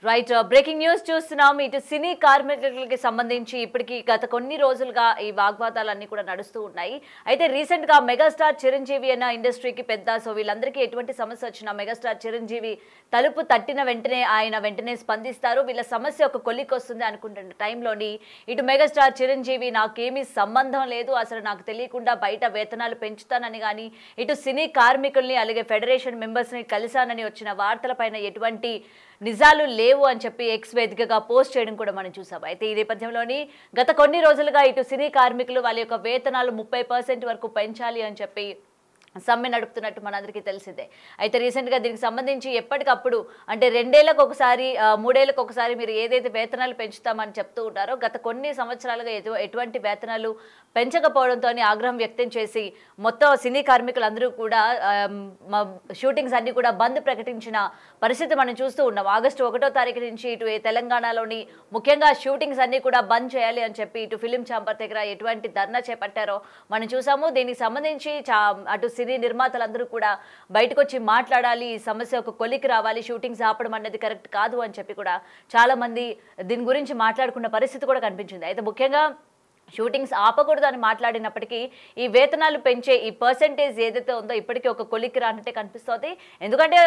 Right breaking news చూస్తున్నాం. ఇటు సినీ కార్మికులకి సంబంధించి ఇప్పటికి గత కొన్ని రోజులుగా ఈ వాగ్వాదాలన్నీ కూడా నడుస్తూ ఉన్నాయి. అయితే రీసెంట్ గా మెగాస్టార్ చిరంజీవి అన్న ఇండస్ట్రీకి పెద్ద, సో వీళ్ళందరికీ ఎటువంటి సమస్య వచ్చినా మెగాస్టార్ చిరంజీవి తలుపు తట్టిన వెంటనే ఆయన వెంటనే స్పందిస్తారు. వీళ్ళ సమస్య ఒక కొలికి వస్తుంది అనుకుంటున్న టైంలోని ఇటు మెగాస్టార్ చిరంజీవి నాకేమీ సంబంధం లేదు, అసలు నాకు తెలియకుండా బయట వేతనాలు పెంచుతానని కానీ, ఇటు సినీ కార్మికుల్ని అలాగే ఫెడరేషన్ మెంబర్స్ ని కలిశానని వచ్చిన వార్తలపైన ఎటువంటి నిజాలు లేవు అని చెప్పి ఎక్స్ వేదికగా పోస్ట్ చేయడం కూడా మనం చూసాం. అయితే ఈ నేపథ్యంలోని గత కొన్ని రోజులుగా ఇటు సినీ కార్మికులు వాళ్ళ యొక్క వేతనాలు 30% వరకు పెంచాలి అని చెప్పి సమ్మె నడుపుతున్నట్టు మనందరికీ తెలిసిందే. అయితే రీసెంట్గా దీనికి సంబంధించి ఎప్పటికప్పుడు అంటే 2 ఏళ్లకు ఒకసారి 3 ఏళ్లకు ఒకసారి మీరు ఏదైతే వేతనాలు పెంచుతామని చెప్తూ ఉంటారో గత కొన్ని సంవత్సరాలుగా ఎటువంటి వేతనాలు పెంచకపోవడంతో ఆగ్రహం వ్యక్తం చేసి మొత్తం సినీ కార్మికులందరూ కూడా షూటింగ్స్ అన్ని కూడా బంద్ ప్రకటించిన పరిస్థితి మనం చూస్తూ ఉన్నాం. ఆగస్టు 1వ తారీఖు నుంచి ఇటు తెలంగాణలోని ముఖ్యంగా షూటింగ్స్ అన్ని కూడా బంద్ చేయాలి అని చెప్పి ఇటు ఫిలిం ఛాంబర్ దగ్గర ఎటువంటి ధర్నా చేపట్టారో మనం చూసాము. దీనికి సంబంధించి అటు సినీ నిర్మాతలందరూ కూడా బయటకు వచ్చి మాట్లాడాలి, ఈ సమస్య ఒక కొలికి రావాలి, షూటింగ్స్ ఆపడం అనేది కరెక్ట్ కాదు అని చెప్పి కూడా చాలా మంది దీని గురించి మాట్లాడుకున్న పరిస్థితి కూడా కనిపించింది. అయితే ముఖ్యంగా షూటింగ్స్ ఆపకూడదు అని మాట్లాడినప్పటికీ ఈ వేతనాలు పెంచే ఈ పర్సెంటేజ్ ఏదైతే ఉందో ఇప్పటికీ ఒక కొలికి రానట్టే కనిపిస్తుంది. ఎందుకంటే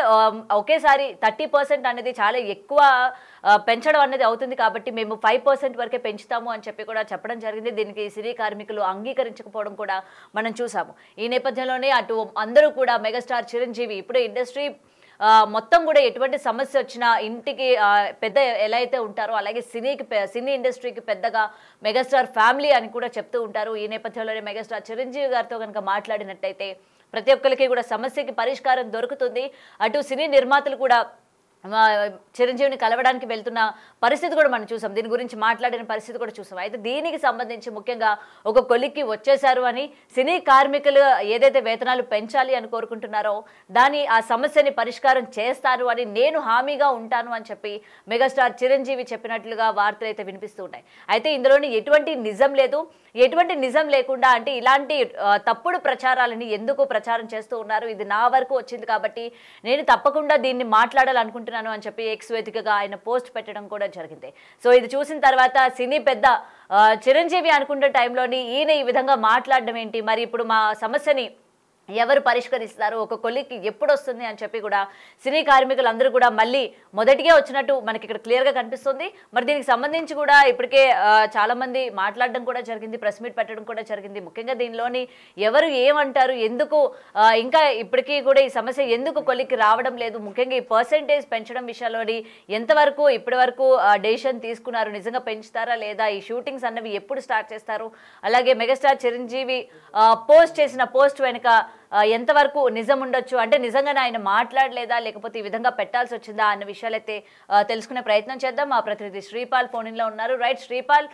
ఒకేసారి 30% అనేది చాలా ఎక్కువ పెంచడం అనేది అవుతుంది కాబట్టి మేము 5% వరకే పెంచుతాము అని చెప్పి కూడా చెప్పడం జరిగింది. దీనికి సినీ కార్మికులు అంగీకరించకపోవడం కూడా మనం చూసాము. ఈ నేపథ్యంలోనే అటు అందరూ కూడా మెగాస్టార్ చిరంజీవి ఇప్పుడు ఇండస్ట్రీ మొత్తం కూడా ఎటువంటి సమస్య వచ్చినా ఇంటికి పెద్ద ఎలా అయితే ఉంటారో అలాగే సినీ ఇండస్ట్రీకి పెద్దగా మెగాస్టార్ ఫ్యామిలీ అని కూడా చెప్తూ ఉంటారు. ఈ నేపథ్యంలోనే మెగాస్టార్ చిరంజీవి గారితో కనుక మాట్లాడినట్టయితే ప్రతి ఒక్కరికి కూడా సమస్యకి పరిష్కారం దొరుకుతుంది. అటు సినీ నిర్మాతలు కూడా చిరంజీవిని కలవడానికి వెళ్తున్న పరిస్థితి కూడా మనం చూసాం, దీని గురించి మాట్లాడిన పరిస్థితి కూడా చూసాం. అయితే దీనికి సంబంధించి ముఖ్యంగా ఒక కొలిక్కి వచ్చేశారు అని సినీ కార్మికులు ఏదైతే వేతనాలు పెంచాలి అని కోరుకుంటున్నారో ఆ సమస్యని పరిష్కారం చేస్తారు అని నేను హామీగా ఉంటాను అని చెప్పి మెగాస్టార్ చిరంజీవి చెప్పినట్లుగా వార్తలు అయితే వినిపిస్తూ ఉన్నాయి. అయితే ఇందులోని ఎటువంటి నిజం లేదు. ఎటువంటి నిజం లేకుండా అంటే ఇలాంటి తప్పుడు ప్రచారాలని ఎందుకు ప్రచారం చేస్తూ ఉన్నారు, ఇది నా వరకు వచ్చింది కాబట్టి నేను తప్పకుండా దీన్ని మాట్లాడాలనుకుంటున్నాను అని చెప్పి ఎక్స్ వేదికగా ఆయన పోస్ట్ పెట్టడం కూడా జరిగింది. సో ఇది చూసిన తర్వాత సినీ పెద్ద చిరంజీవి అనుకున్న టైంలోని ఈయన ఈ విధంగా మాట్లాడడం ఏంటి, మరి ఇప్పుడు మా సమస్యని ఎవరు పరిష్కరిస్తారు, ఒక కొలిక్కి ఎప్పుడు వస్తుంది అని చెప్పి కూడా సినీ కార్మికులు అందరూ కూడా మళ్ళీ మొదటిగా వచ్చినట్టు మనకి ఇక్కడ క్లియర్గా కనిపిస్తుంది. మరి దీనికి సంబంధించి కూడా ఇప్పటికే చాలా మంది మాట్లాడడం కూడా జరిగింది, ప్రెస్ మీట్ పెట్టడం కూడా జరిగింది. ముఖ్యంగా దీనిలోని ఎవరు ఏమంటారు, ఎందుకు ఇంకా ఇప్పటికీ కూడా ఈ సమస్య ఎందుకు కొలిక్కి రావడం లేదు, ముఖ్యంగా ఈ పర్సెంటేజ్ పెంచడం విషయంలోని ఎంతవరకు ఇప్పటి వరకు డెసిషన్ తీసుకున్నారు, నిజంగా పెంచుతారా లేదా, ఈ షూటింగ్స్ అన్నవి ఎప్పుడు స్టార్ట్ చేస్తారు, అలాగే మెగాస్టార్ చిరంజీవి పోస్ట్ చేసిన పోస్ట్ వెనుక ఎంతవరకు నిజం ఉండొచ్చు, అంటే నిజంగానే ఆయన మాట్లాడలేదా లేకపోతే ఈ విధంగా పెట్టాల్సి వచ్చిందా అన్న విషయాలైతే తెలుసుకునే ప్రయత్నం చేద్దాం. మా ప్రతినిధి శ్రీపాల్ ఫోన్ ఇన్లో ఉన్నారు. రైట్ శ్రీపాల్,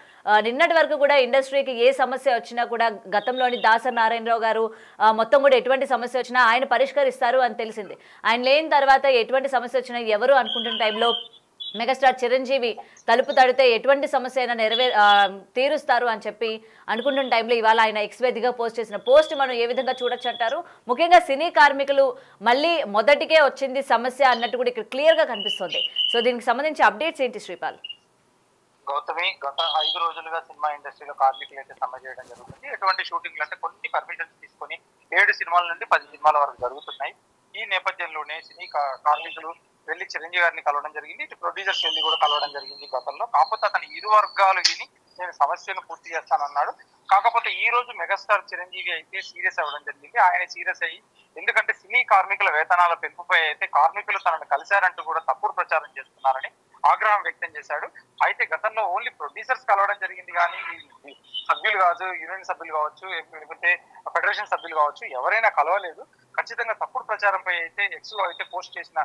నిన్నటి వరకు కూడా ఇండస్ట్రీకి ఏ సమస్య వచ్చినా కూడా గతంలోని దాసరి నారాయణరావు గారు మొత్తం కూడా ఎటువంటి సమస్య వచ్చినా ఆయన పరిష్కరిస్తారు అని తెలిసింది. ఆయన లేని తర్వాత ఎటువంటి సమస్య వచ్చినా ఎవరు అనుకుంటున్న టైంలో మెగాస్టార్ చిరంజీవి తలుపు తడితే ఎటువంటి సమస్య అయినా తీరుస్తారు అని చెప్పి అనుకుంటున్న టైంలో ఇవాళ ఆయన ఎక్స్ వేదికగా పోస్ట్ చేసిన పోస్ట్ మనం ఏ విధంగా చూడొచ్చు అంటారు? ముఖ్యంగా సినీ కార్మికులు మళ్ళీ మొదటికే వచ్చింది సమస్య అన్నట్టు కూడా ఇక్కడ క్లియర్ గా కనిపిస్తుంది. సో దీనికి సంబంధించి అప్డేట్స్ ఏంటి శ్రీపాల్? గౌతమి, గత 5 రోజులుగా సినిమా ఇండస్ట్రీలో కార్మికులు అయితే సమ్మె చేయడం జరుగుతుంది. ఎటువంటి షూటింగ్లు అంటే కొన్ని పర్మిషన్స్ తీసుకొని 7 సినిమాల నుండి 10 సినిమాల వరకు జరుగుతున్నాయి. ఈ నేపథ్యంలోనే సినీ కార్మికులు వెళ్లి చిరంజీవి గారిని కలవడం జరిగింది. ఇటు ప్రొడ్యూసర్స్ వెళ్ళి కూడా కలవడం జరిగింది గతంలో. కాకపోతే అతను ఇరు వర్గాలు విని నేను సమస్యను పూర్తి చేస్తానన్నాడు. కాకపోతే ఈ రోజు మెగాస్టార్ చిరంజీవి అయితే సీరియస్ అవ్వడం జరిగింది. ఆయన సీరియస్ అయ్యి ఎందుకంటే సినీ కార్మికుల వేతనాల పెంపుపై అయితే కార్మికులు తనను కలిశారంటూ కూడా తప్పుడు ప్రచారం చేస్తున్నారని ఆగ్రహం వ్యక్తం చేశాడు. అయితే గతంలో ఓన్లీ ప్రొడ్యూసర్స్ కలవడం జరిగింది కానీ సభ్యులు కావచ్చు, యూనియన్ సభ్యులు కావచ్చు, లేకపోతే ఫెడరేషన్ సభ్యులు కావచ్చు, ఎవరైనా కలవలేదు. ఖచ్చితంగా తప్పుడు ప్రచారంపై అయితే ఎక్స్ అయితే పోస్ట్ చేసిన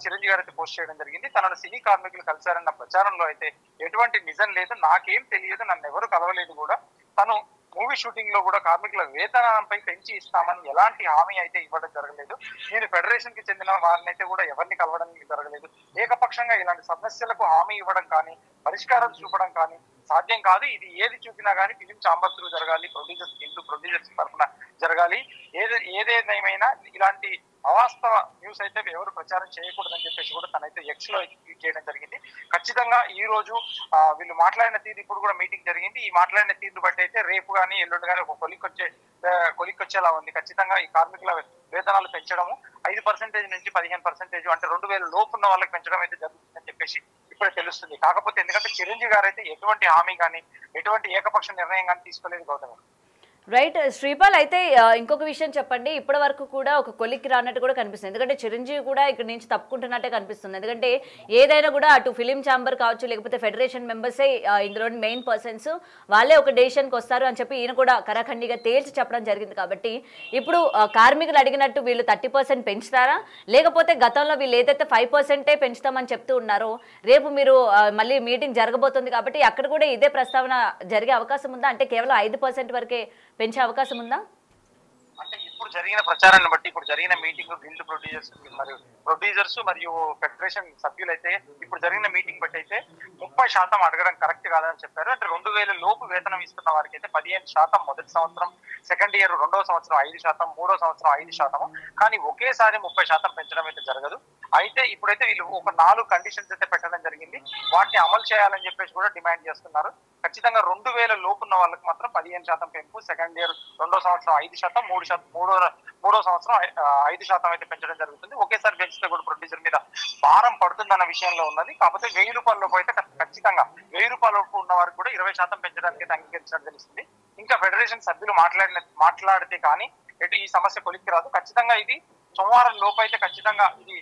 చిరంజీవి గారు అయితే పోస్ట్ చేయడం జరిగింది. తనను సినీ కార్మికులు కలిశారన్న ప్రచారంలో అయితే ఎటువంటి నిజం లేదు, నాకేం తెలియదు, నన్ను ఎవరు కలవలేదు కూడా. తను మూవీ షూటింగ్ లో కూడా కార్మికుల వేతనంపై పెంచి ఇస్తామని ఎలాంటి హామీ అయితే ఇవ్వడం జరగలేదు. నేను ఫెడరేషన్ కి చెందిన వారిని అయితే కూడా ఎవరిని కలవడం జరగలేదు. ఏకపక్షంగా ఇలాంటి సమస్యలకు హామీ ఇవ్వడం కానీ పరిష్కారం చూపడం కానీ సాధ్యం కాదు. ఇది ఏది చూపినా కానీ ఫిలిం ఛాంబర్ త్రూ జరగాలి, ప్రొడ్యూసర్స్ తరఫున జరగాలి. ఏదేమైనా ఇలాంటి అవాస్తవ న్యూస్ అయితే ఎవరు ప్రచారం చేయకూడదని చెప్పేసి కూడా తనైతే ఎక్స్ లో ట్వీట్ చేయడం జరిగింది. ఖచ్చితంగా ఈ రోజు వీళ్ళు మాట్లాడిన తీరు, ఇప్పుడు కూడా మీటింగ్ జరిగింది, ఈ మాట్లాడిన తీరు బట్టి అయితే రేపు కానీ ఎల్లుండి కానీ ఒక కొలిక్కొచ్చేలా ఉంది. ఖచ్చితంగా ఈ కార్మికుల వేతనాలు పెంచడము 5% నుంచి 15% అంటే 2000 లోపు ఉన్న వాళ్ళకి పెంచడం అయితే జరుగుతుందని చెప్పేసి ఇప్పుడే తెలుస్తుంది. కాకపోతే ఎందుకంటే చిరంజీవి గారు అయితే ఎటువంటి హామీ కానీ ఎటువంటి ఏకపక్ష నిర్ణయం కానీ తీసుకోలేదు గౌతమ్. రైట్ శ్రీపాల్, అయితే ఇంకొక విషయం చెప్పండి. ఇప్పటి వరకు కూడా ఒక కొలిక్కి రానట్టు కూడా కనిపిస్తుంది, ఎందుకంటే చిరంజీవి కూడా ఇక్కడ నుంచి తప్పుకుంటున్నట్టే కనిపిస్తుంది. ఎందుకంటే ఏదైనా కూడా అటు ఫిలిం ఛాంబర్ కావచ్చు, లేకపోతే ఫెడరేషన్ మెంబర్సే ఇందులోని మెయిన్ పర్సన్స్, వాళ్ళే ఒక డెసిషన్కి వస్తారు అని చెప్పి ఈయన కూడా కరాఖండిగా తేల్చి చెప్పడం జరిగింది. కాబట్టి ఇప్పుడు కార్మికులు అడిగినట్టు వీళ్ళు 30% పెంచుతారా, లేకపోతే గతంలో వీళ్ళు ఏదైతే 5% పెంచుతామని చెప్తూ ఉన్నారో రేపు మీరు మళ్ళీ మీటింగ్ జరగబోతుంది కాబట్టి అక్కడ కూడా ఇదే ప్రస్తావన జరిగే అవకాశం ఉందా? అంటే కేవలం 5% వరకే పెంచే అవకాశం ఉందా? అంటే ఇప్పుడు జరిగిన ప్రచారాన్ని బట్టి, ఇప్పుడు జరిగిన మీటింగ్ గిల్డ్ ప్రొడ్యూసర్స్ మరియు ఫెడరేషన్ సభ్యులైతే ఇప్పుడు జరిగిన మీటింగ్ బట్టి అయితే 30% అడగడం కరెక్ట్ కాదని చెప్పారు. అంటే 2000 లోపు వేతనం ఇస్తున్న వారికి అయితే 15% మొదటి సంవత్సరం, సెకండ్ ఇయర్ 2వ సంవత్సరం 5%, 3వ సంవత్సరం 5%, కానీ ఒకేసారి 30% పెంచడం అయితే జరగదు. అయితే ఇప్పుడైతే వీళ్ళు ఒక 4 కండిషన్స్ అయితే పెట్టడం జరిగింది, వాటిని అమలు చేయాలని చెప్పేసి కూడా డిమాండ్ చేస్తున్నారు. ఖచ్చితంగా 2000 లోపు ఉన్న వాళ్ళకి మాత్రం 15% పెంపు, సెకండ్ ఇయర్ 2వ సంవత్సరం 5%, 3వ సంవత్సరం 5% అయితే పెంచడం జరుగుతుంది. ఒకేసారి పెంచితే కూడా ప్రొడ్యూసర్ మీద భారం పడుతుందన్న విషయంలో ఉన్నది. కాకపోతే 1000 రూపాయల లోపు అయితే ఖచ్చితంగా 1000 రూపాయల లోపు ఉన్న వారికి కూడా 20% పెంచడానికి అయితే అంగీకరించినట్టు తెలుస్తుంది. ఇంకా ఫెడరేషన్ సభ్యులు మాట్లాడితే కానీ ఈ సమస్య కొలిక్కి రాదు. ఖచ్చితంగా ఇది సోమవారం లోపు అయితే ఖచ్చితంగా ఇది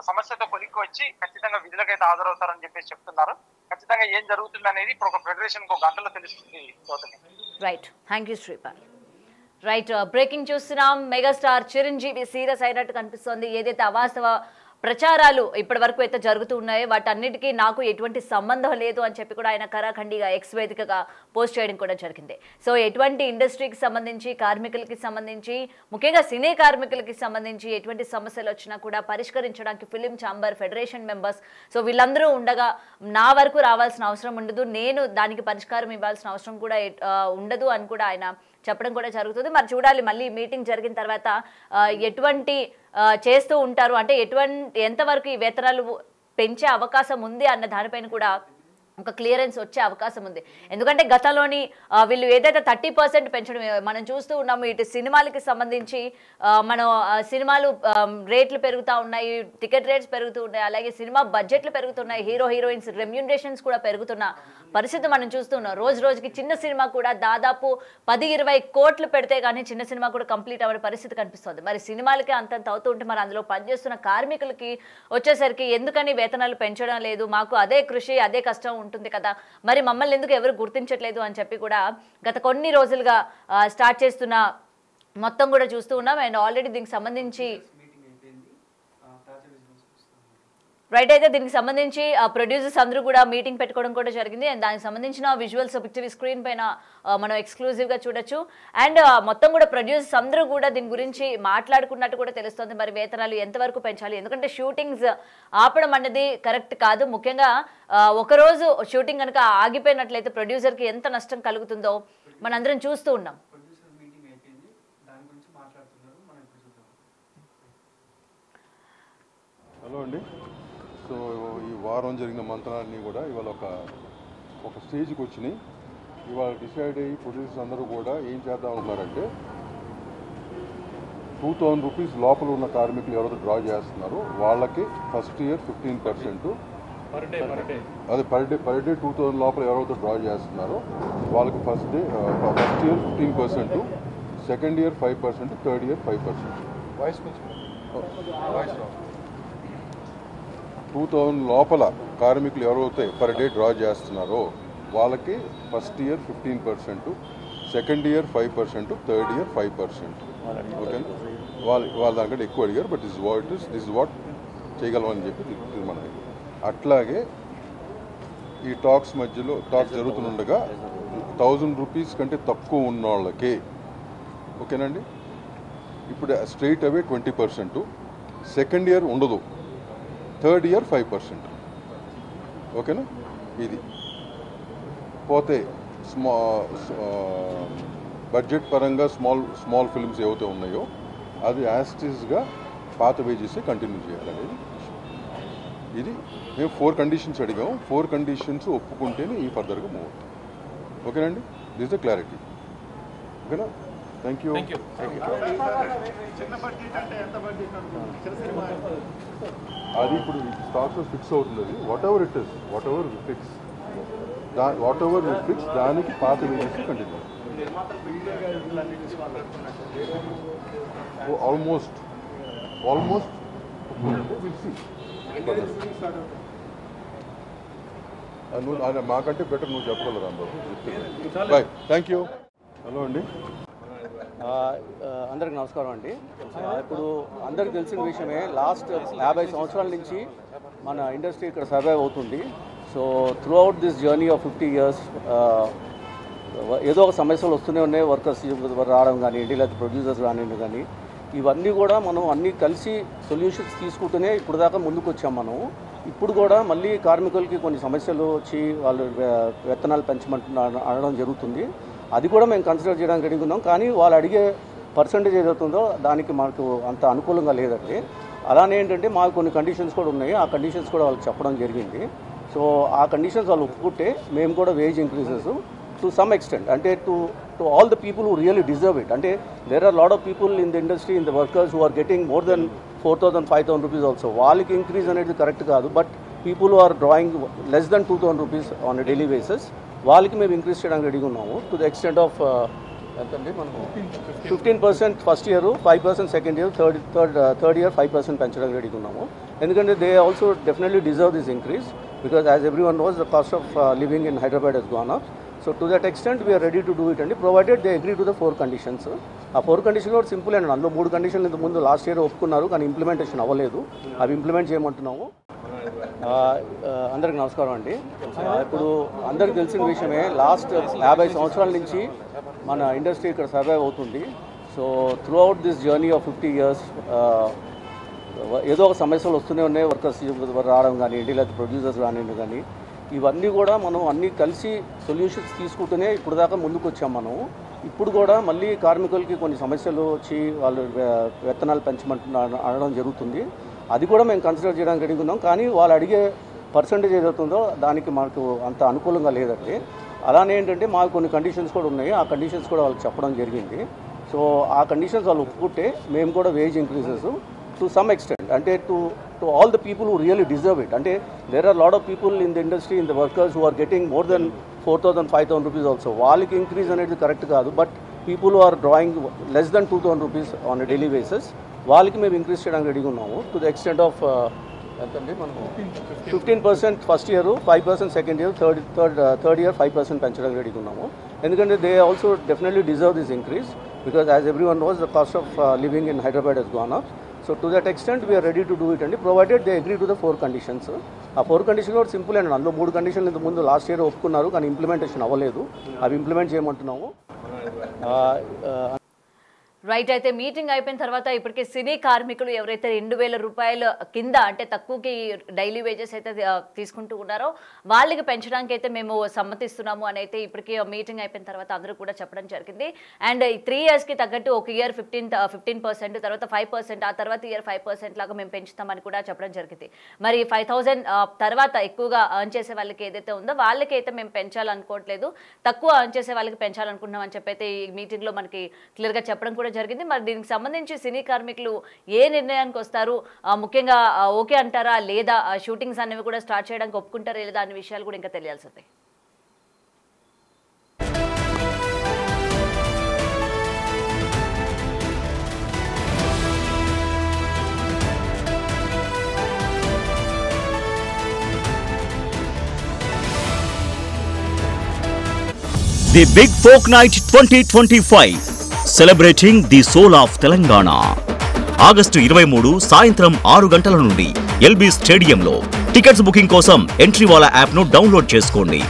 సమస్యతో కొలిక్కి వచ్చి ఖచ్చితంగా విధులకైతే హాజరవుతారని చెప్పేసి చెప్తున్నారు. ఖచ్చితంగా ఏం జరుగుతుంది అనేది ఇప్పుడు ఒక ఫెడరేషన్ ఒక గంటలో తెలుస్తుంది. Right, thank you Sripal. Right, breaking చూస్తున్నాం. మెగాస్టార్ చిరంజీవి సీరియస్ అయినట్టు కనిపిస్తోంది. ఏదైతే అవాస్తవ ప్రచారాలు ఇప్పటి వరకు అయితే జరుగుతూ ఉన్నాయో వాటన్నిటికీ నాకు ఎటువంటి సంబంధం లేదు అని చెప్పి కూడా ఆయన కరాఖండిగా ఎక్స్ వేదికగా పోస్ట్ చేయడం కూడా జరిగింది. సో ఎటువంటి ఇండస్ట్రీకి సంబంధించి, కార్మికులకి సంబంధించి, ముఖ్యంగా సినీ కార్మికులకి సంబంధించి ఎటువంటి సమస్యలు వచ్చినా కూడా పరిష్కరించడానికి film chamber, federation members, so వీళ్ళందరూ ఉండగా నా వరకు రావాల్సిన అవసరం ఉండదు, నేను దానికి పరిష్కారం ఇవ్వాల్సిన అవసరం కూడా ఉండదు అని కూడా ఆయన చెప్పడం కూడా జరుగుతుంది. మరి చూడాలి మళ్ళీ మీటింగ్ జరిగిన తర్వాత ఎటువంటి చేస్తూ ఉంటారు, అంటే ఎంతవరకు ఈ వేతనాలు పెంచే అవకాశం ఉంది అన్న దానిపైన కూడా ఒక క్లియరెన్స్ వచ్చే అవకాశం ఉంది. ఎందుకంటే గతంలోని వీళ్ళు ఏదైతే 30% పెంచడం మనం చూస్తూ ఉన్నాము. ఇటు సినిమాలకి సంబంధించి మనం సినిమాలు రేట్లు పెరుగుతూ ఉన్నాయి, టికెట్ రేట్స్ పెరుగుతూ ఉన్నాయి, అలాగే సినిమా బడ్జెట్లు పెరుగుతున్నాయి, హీరోయిన్స్ రెమ్యూనరేషన్స్ కూడా పెరుగుతున్న పరిస్థితి మనం చూస్తున్నాం. రోజు రోజుకి చిన్న సినిమా కూడా దాదాపు 10-20 కోట్లు పెడితే కానీ చిన్న సినిమా కూడా కంప్లీట్ అవ్వని పరిస్థితి కనిపిస్తుంది. మరి సినిమాలకి అంతంత అవుతూ ఉంటే మరి అందులో పనిచేస్తున్న కార్మికులకి వచ్చేసరికి ఎందుకని వేతనాలు పెంచడం లేదు, మాకు అదే కృషి అదే కష్టం ఉంటుంది కదా, మరి మమ్మల్ని ఎందుకు ఎవరు గుర్తించట్లేదు అని చెప్పి కూడా గత కొన్ని రోజులుగా స్టార్ట్ చేస్తున్న మొత్తం కూడా చూస్తూ ఉన్నాం. అండ్ ఆల్రెడీ దీనికి సంబంధించి రైట్ అయితే దీనికి సంబంధించి ప్రొడ్యూసర్స్ అందరూ కూడా మీటింగ్ పెట్టుకోవడం కూడా జరిగింది. అండ్ దానికి సంబంధించిన విజువల్స్ పిక్చర్ స్క్రీన్ పైన మనం ఎక్స్క్లూజివ్గా చూడొచ్చు. అండ్ మొత్తం కూడా ప్రొడ్యూసర్స్ అందరూ కూడా దీని గురించి మాట్లాడుకున్నట్టు కూడా తెలుస్తుంది. మరి వేతనాలు ఎంతవరకు పెంచాలి, ఎందుకంటే షూటింగ్స్ ఆపడం అనేది కరెక్ట్ కాదు. ముఖ్యంగా ఒకరోజు షూటింగ్ కనుక ఆగిపోయినట్లయితే ప్రొడ్యూసర్కి ఎంత నష్టం కలుగుతుందో మనందరం చూస్తూ ఉన్నాం. హలో అండి. సో ఈ వారం జరిగిన మంత్రాలన్నీ కూడా ఇవాళ ఒక స్టేజ్కి వచ్చినాయి. ఇవాళ డిసైడ్ అయ్యి ప్రొడ్యూసర్స్ అందరూ కూడా ఏం చేద్దాం అనుకున్నారంటే 2000 రూపీస్ లోపల ఉన్న కార్మికులు ఎవరైతే డ్రా చేస్తున్నారో వాళ్ళకి ఫస్ట్ ఇయర్ 15%, అది పర్ డే 2000 లోపల ఎవరైతే డ్రా చేస్తున్నారో వాళ్ళకి first year 15%, second year 5%, third year 5%. 2000 లోపల కార్మికులు ఎవరైతే పర్ డే డ్రా చేస్తున్నారో వాళ్ళకి first year 15%, second year 5%, third year 5%. ఓకేనా, వాళ్ళ దానికంటే ఎక్కువ అడిగారు. బట్ దిస్ వాట్ చేయగలమని చెప్పి తీర్మానం. అట్లాగే ఈ టాక్స్ జరుగుతుండగా 1000 రూపీస్ కంటే తక్కువ ఉన్న వాళ్ళకి ఓకేనండి ఇప్పుడు స్ట్రైట్ అవే 20%, సెకండ్ ఇయర్ ఉండదు, థర్డ్ ఇయర్ 5%. ఓకేనా, ఇది పోతే బడ్జెట్ పరంగా స్మాల్ ఫిల్మ్స్ ఏవైతే ఉన్నాయో అది యాస్టీస్గా పాత వేజెస్ కంటిన్యూ చేయాలనేది ఇది. మేము 4 కండిషన్స్ అడిగాము. 4 కండిషన్స్ ఒప్పుకుంటేనే ఈ ఫర్దర్గా మూవ్ అవుతాం. ఓకేనండి, దిస్ ద క్లారిటీ. ఓకేనా, థ్యాంక్ యూ. అది ఇప్పుడు స్టాక్స్ ఫిక్స్ అవుతుంది. Whatever it is, whatever fix దానికి పాత వేజెస్ కంటిన్యూ. ఆల్మోస్ట్ మాకంటే బెటర్ నువ్వు చెప్పగలరా Rambabu. Bye, thank you. Hello అండి, అందరికి నమస్కారం అండి. ఇప్పుడు అందరికి తెలిసిన విషయమే, లాస్ట్ 50 సంవత్సరాల నుంచి మన ఇండస్ట్రీ ఇక్కడ సర్వైవ్ అవుతుంది. So through out this journey of 50 years ఏదో ఒక సమస్యలు వస్తూనే ఉన్నాయి. వర్కర్స్ రావడం కానివ్వండి, లేదా ప్రొడ్యూసర్స్ కానివ్వండి, కానీ ఇవన్నీ కూడా మనం అన్నీ కలిసి సొల్యూషన్స్ తీసుకుంటూనే ఇప్పుడు దాకా ముందుకు వచ్చాం. మనం ఇప్పుడు కూడా మళ్ళీ కార్మికులకి కొన్ని సమస్యలు వచ్చి వాళ్ళు వేతనాలు పెంచమంటున్నారు అనడం జరుగుతుంది. అది కూడా మేము కన్సిడర్ చేయడానికి రెడీగా ఉన్నాం. కానీ వాళ్ళు అడిగే పర్సంటేజ్ ఏదవుతుందో దానికి మాకు అంత అనుకూలంగా లేదండి. అలానే ఏంటంటే మాకు కొన్ని కండిషన్స్ కూడా ఉన్నాయి. ఆ కండిషన్స్ కూడా వాళ్ళకి చెప్పడం జరిగింది. సో ఆ కండిషన్స్ వాళ్ళు ఒప్పుకుంటే మేము కూడా wage increases to some extent, అంటే to all the people who really deserve it. అంటే there are lot of people in the industry, in the workers who are getting more than 4,000, 5,000 rupees also. వాళ్ళకి increase అనేది correct కాదు. But people are drawing less than 2,000 rupees on a daily basis, వాళ్ళకి మేము increase చేయడానికి రెడీగా ఉన్నాము. To the extent of ఎంతండి, మనం 15% first year, 5% second year, third year 5% పెంచడానికి రెడీగా ఉన్నాము. ఎందుకంటే they also definitely deserve this increase, because as everyone knows, the cost of living in Hyderabad has gone up. So to that extent we are ready to do it, and provided they agree to the 4 conditions. ఆ 4 conditions కూడా simple అండి. అందులో 3 కండిషన్లు ఇంత ముందు last year ఒప్పుకున్నారు, కానీ implementation అవ్వలేదు. అవి ఇంప్లిమెంట్ చేయమంటున్నాము. అందరికి నమస్కారం అండి. ఇప్పుడు అందరికి తెలిసిన విషయమే, లాస్ట్ 50 సంవత్సరాల నుంచి మన ఇండస్ట్రీ ఇక్కడ సర్వైవ్ అవుతుంది. So through out this journey of 50 years ఏదో ఒక సమస్యలు వస్తూనే ఉన్నాయి. వర్కర్స్ రావడం కానివ్వండి, లేదా ప్రొడ్యూసర్స్ కానివ్వండి, కానీ ఇవన్నీ కూడా మనం అన్నీ కలిసి సొల్యూషన్స్ తీసుకుంటూనే ఇప్పుడు దాకా ముందుకు వచ్చాం. మనం ఇప్పుడు కూడా మళ్ళీ కార్మికులకి కొన్ని సమస్యలు వచ్చి వాళ్ళు వేతనాలు పెంచమంటున్నారు అనడం జరుగుతుంది. అది కూడా మేము కన్సిడర్ చేయడానికి రెడీగా ఉన్నాం. కానీ వాళ్ళు అడిగే పర్సంటేజ్ ఏదవుతుందో దానికి మాకు అంత అనుకూలంగా లేదండి. అలానే ఏంటంటే మాకు కొన్ని కండిషన్స్ కూడా ఉన్నాయి. ఆ కండిషన్స్ కూడా వాళ్ళకి చెప్పడం జరిగింది. సో ఆ కండిషన్స్ వాళ్ళు ఒప్పుకుంటే మేము కూడా wage increases to some extent, అంటే to all the people who really deserve it. అంటే there are lot of people in the industry, in the workers who are getting more than 4,000, 5,000 rupees also. వాళ్ళకి increase అనేది correct కాదు. But people are drawing less than 2,000 rupees on a daily basis, వాళ్ళకి మేము increase చేయడానికి రెడీగా ఉన్నాము. To the extent of ఎంతండి, మనం 15% first year, 5% second year, third year 5% పెంచడానికి రెడీగా ఉన్నాము. ఎందుకంటే they also definitely deserve this increase, because as everyone knows, the cost of living in Hyderabad has gone up. So to that extent we are ready to do it, and provided they agree to the 4 conditions. ఆ 4 కండిషన్లు కూడా simple అండి. అందులో 3 కండిషన్లు ఇంత ముందు last year ఒప్పుకున్నారు, కానీ ఇంప్లిమెంటేషన్ అవ్వలేదు. అవి ఇంప్లిమెంట్ చేయమంటున్నాము. రైట్. అయితే మీటింగ్ అయిపోయిన తర్వాత ఇప్పటికే సినీ కార్మికులు ఎవరైతే 2,000 రూపాయల కింద, అంటే తక్కువకి డైలీ వేజెస్ అయితే తీసుకుంటూ ఉన్నారో వాళ్ళకి పెంచడానికి అయితే మేము సమ్మతిస్తున్నాము అని అయితే ఇప్పటికే మీటింగ్ అయిపోయిన తర్వాత అందరూ కూడా చెప్పడం జరిగింది. అండ్ 3 yearsకి తగ్గట్టు ఒక ఇయర్ 15%, తర్వాత 5%, ఆ తర్వాత ఇయర్ 5% లాగా మేము పెంచుతామని కూడా చెప్పడం జరిగింది. మరి 5,000 తర్వాత ఎక్కువగా ఎర్న్ చేసే వాళ్ళకి ఏదైతే ఉందో వాళ్ళకి అయితే మేము పెంచాలనుకోవట్లేదు, తక్కువ ఎర్న్ చేసే వాళ్ళకి పెంచాలనుకుంటున్నాం అని చెప్పి అయితే ఈ మీటింగ్లో మనకి క్లియర్గా చెప్పడం కూడా జరిగింది. మరి దీనికి సంబంధించి సినీ కార్మికులు ఏ నిర్ణయానికి వస్తారు, ముఖ్యంగా ఓకే అంటారా లేదా, షూటింగ్స్ అనేవి కూడా స్టార్ట్ చేయడానికి ఒప్పుకుంటారా లేదా అనే విషయాలు కూడా ఇంకా తెలియాల్సిందే. The Big Folk Night 2025, celebrating the soul of Telangana. August 23 సాయంత్రం 6 గంటల నుండి ఎల్బీ స్టేడియంలో. టికెట్స్ బుకింగ్ కోసం ఎంట్రీ వాలా యాప్ను డౌన్లోడ్ చేసుకోండి.